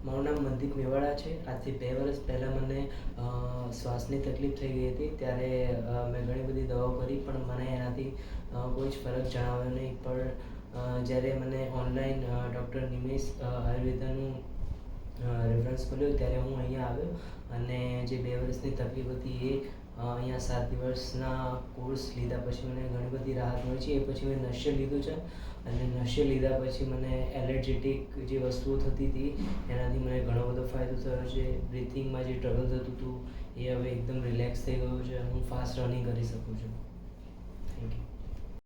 મારું નામ મનદીપ મેવાડા છે. આજથી 2 વર્ષ પહેલાં મને શ્વાસની તકલીફ થઈ ગઈ હતી. ત્યારે મેં ઘણી બધી દવાઓ કરી પણ મને એનાથી કોઈ જ ફરક જણાવ્યો નહીં. પણ જ્યારે મને ઓનલાઈન ડૉક્ટર નિમેશ આયુર્વેદાનું રેફરન્સ મળ્યું ત્યારે હું અહીંયા આવ્યો અને જે 2 વર્ષની તકલીફ હતી એ અહીંયા 7 દિવસના કોર્સ લીધા પછી મને ઘણી બધી રાહત મળી છે. એ પછી મેં નશ્ય લીધું છે અને નશ્ય લીધા પછી મને એલર્જેટિક જે વસ્તુઓ થતી હતી એનાથી મને ઘણો બધો ફાયદો થયો છે. બ્રિથિંગમાં જે ટ્રબલ થતું હતું એ હવે એકદમ રિલેક્સ થઈ ગયું છે. હું ફાસ્ટ રનિંગ કરી શકું છું. Thank you.